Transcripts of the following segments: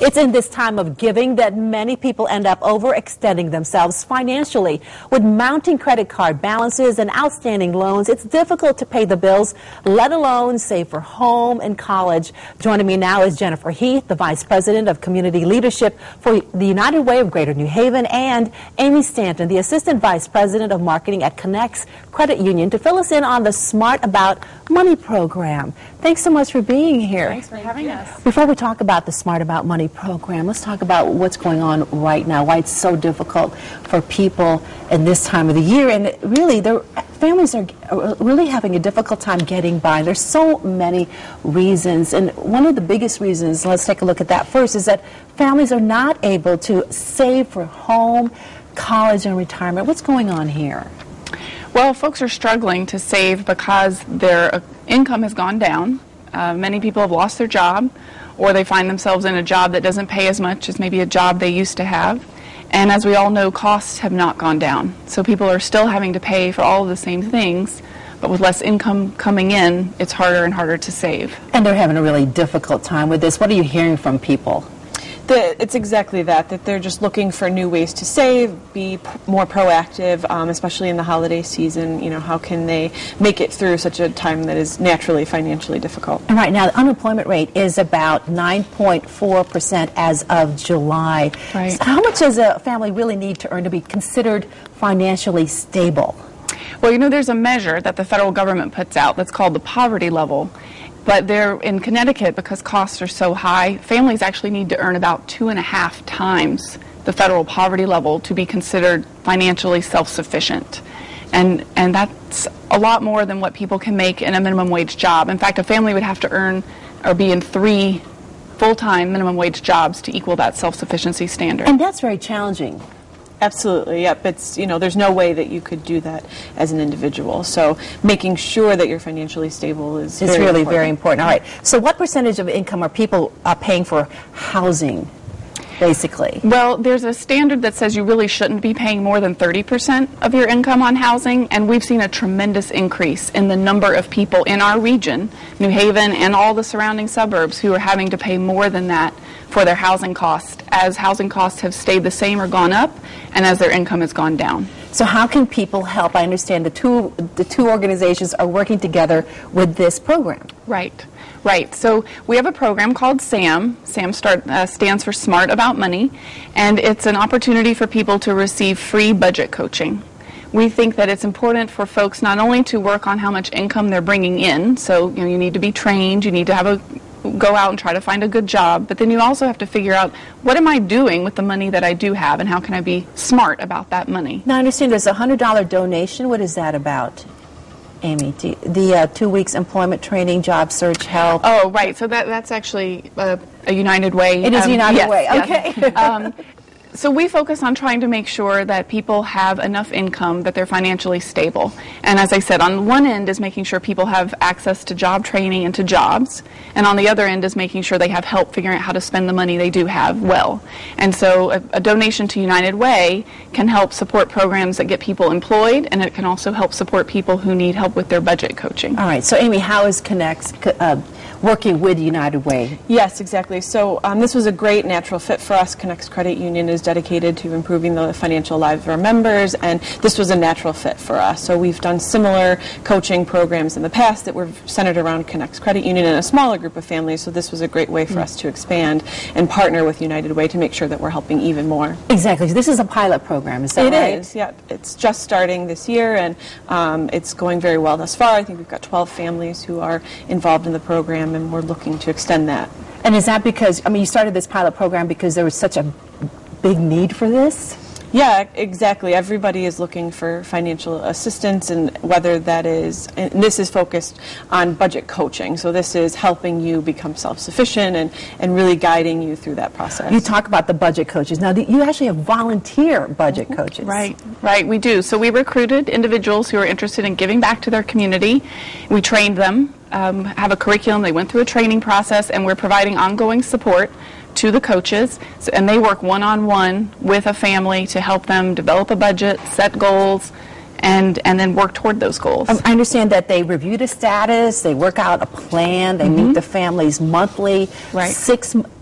It's in this time of giving that many people end up overextending themselves financially. With mounting credit card balances and outstanding loans, it's difficult to pay the bills, let alone save for home and college. Joining me now is Jennifer Heath, the Vice President of Community Leadership for the United Way of Greater New Haven, and Amy Stanton, the Assistant Vice President of Marketing at Connects Credit Union, to fill us in on the Smart About Money program. Thanks so much for being here. Thanks for having us. Before we talk about the Smart About Money program, let's talk about what's going on right now, why it's so difficult for people in this time of the year. And really, families are really having a difficult time getting by. There's so many reasons. And one of the biggest reasons, let's take a look at that first, is that families are not able to save for home, college, and retirement. What's going on here? Well, folks are struggling to save because their income has gone down. Many people have lost their job, or they find themselves in a job that doesn't pay as much as maybe a job they used to have. And as we all know, costs have not gone down. So people are still having to pay for all of the same things, but with less income coming in, it's harder and harder to save. And they're having a really difficult time with this. What are you hearing from people? It's exactly that they're just looking for new ways to save, be more proactive, especially in the holiday season. You know, how can they make it through such a time that is naturally financially difficult? And right now, the unemployment rate is about 9.4% as of July. Right. So how much does a family really need to earn to be considered financially stable? Well, you know, there's a measure that the federal government puts out that's called the poverty level. But they're in Connecticut, because costs are so high, families actually need to earn about 2.5 times the federal poverty level to be considered financially self-sufficient. And that's a lot more than what people can make in a minimum wage job. In fact, a family would have to earn or be in 3 full-time minimum wage jobs to equal that self-sufficiency standard. And that's very challenging. Absolutely, yep. It's, you know, there's no way that you could do that as an individual. So making sure that you're financially stable is very important. All right. So what percentage of income are people paying for housing, basically? Well, there's a standard that says you really shouldn't be paying more than 30% of your income on housing, and we've seen a tremendous increase in the number of people in our region, New Haven and all the surrounding suburbs, who are having to pay more than that for their housing cost, as housing costs have stayed the same or gone up, and as their income has gone down. So how can people help? I understand the two organizations are working together with this program. Right. So we have a program called SAM. SAM stands for Smart About Money, and it's an opportunity for people to receive free budget coaching. We think that it's important for folks not only to work on how much income they're bringing in, so you need to be trained, you need to go out and try to find a good job, but then you also have to figure out, what am I doing with the money that I do have, and how can I be smart about that money? Now I understand there's a $100 donation. What is that about, Amy? The 2 weeks employment training, job search help? Oh, right. So that's actually a United Way. It is United yes, Way. Yes. Okay. So we focus on trying to make sure that people have enough income that they're financially stable. And as I said, on one end is making sure people have access to job training and to jobs. And on the other end is making sure they have help figuring out how to spend the money they do have well. And so a donation to United Way can help support programs that get people employed, and it can also help support people who need help with their budget coaching. All right. So Amy, how is Connects working with United Way? Yes, exactly. So this was a great natural fit for us. Connects Credit Union is dedicated to improving the financial lives of our members, and this was a natural fit for us. So we've done similar coaching programs in the past that were centered around Connects Credit Union and a smaller group of families, so this was a great way for us to expand and partner with United Way to make sure that we're helping even more. Exactly. This is a pilot program, is that right? It is, yeah. It's just starting this year, and it's going very well thus far. I think we've got 12 families who are involved in the program, and we're looking to extend that. And is that because, you started this pilot program because there was such a big need for this? Yeah, exactly. Everybody is looking for financial assistance, and whether that is, and this is focused on budget coaching, so this is helping you become self-sufficient and really guiding you through that process. You talk about the budget coaches. Now, you actually have volunteer budget coaches. Right, we do. So we recruited individuals who are interested in giving back to their community. We trained them, have a curriculum, they went through a training process, and we're providing ongoing support to the coaches, and they work one-on-one with a family to help them develop a budget, set goals, and then work toward those goals. I understand that they review the status, they work out a plan, they meet the families monthly, Right.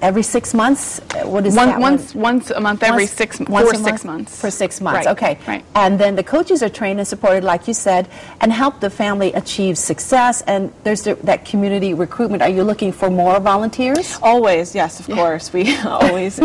every 6 months. What is Once that? once a month, every Once- 6 once for a 6 month? months. For 6 months, Right, okay. right. And then the coaches are trained and supported, like you said, and help the family achieve success. And there's that community recruitment. Are you looking for more volunteers? Always, yes, of course. We always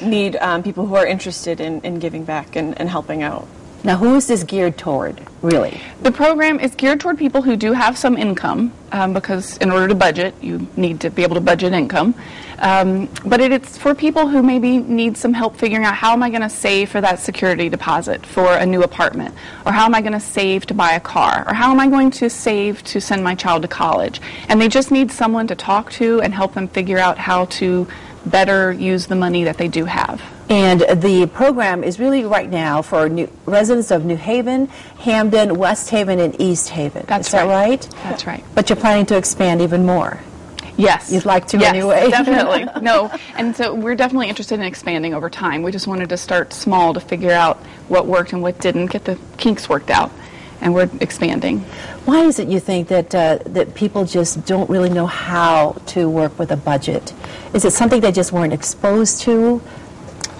need people who are interested in giving back and helping out. Now, who is this geared toward, really? The program is geared toward people who do have some income, because in order to budget, you need to be able to budget income. But it's for people who maybe need some help figuring out, how am I going to save for that security deposit for a new apartment? Or how am I going to save to buy a car? Or how am I going to save to send my child to college? And they just need someone to talk to and help them figure out how to better use the money that they do have. And the program is really right now for residents of New Haven, Hamden, West Haven, and East Haven. That's Is that right? That's right. But you're planning to expand even more. Yes. You'd like to yes, anyway. Definitely. No. And so we're definitely interested in expanding over time. We just wanted to start small to figure out what worked and what didn't, get the kinks worked out. And we're expanding. Why is it you think that that people just don't really know how to work with a budget? Is it something they just weren't exposed to?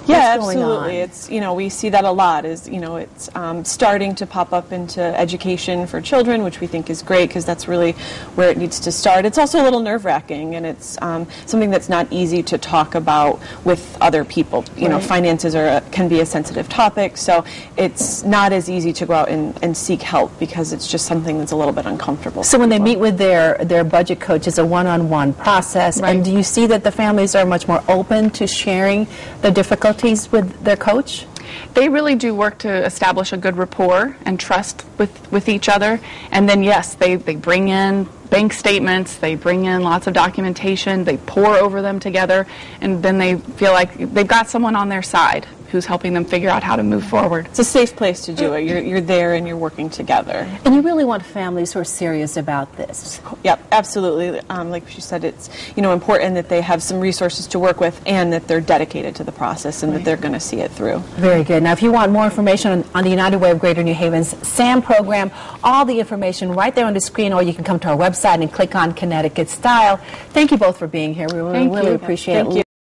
Yeah, What's going absolutely. on? It's, we see that a lot. It's starting to pop up into education for children, which we think is great because that's really where it needs to start. It's also a little nerve-wracking, and it's something that's not easy to talk about with other people. Finances can be a sensitive topic, so it's not as easy to go out and seek help because it's just something that's a little bit uncomfortable. So when they meet with their budget coach, it's a one-on-one process. Right. And do you see that the families are much more open to sharing the difficulties with their coach? They really do work to establish a good rapport and trust with each other. And then, yes, they bring in bank statements, they bring in lots of documentation, they pour over them together, and then they feel like they've got someone on their side who's helping them figure out how to move forward. It's a safe place to do it. You're there and you're working together. And you really want families who are serious about this. Yep, absolutely. Like she said, it's important that they have some resources to work with and that they're dedicated to the process and that they're going to see it through. Very good. Now, if you want more information on the United Way of Greater New Haven's SAM program, all the information right there on the screen, or you can come to our website and click on Connecticut Style. Thank you both for being here. We really Thank you. appreciate it. Thank you.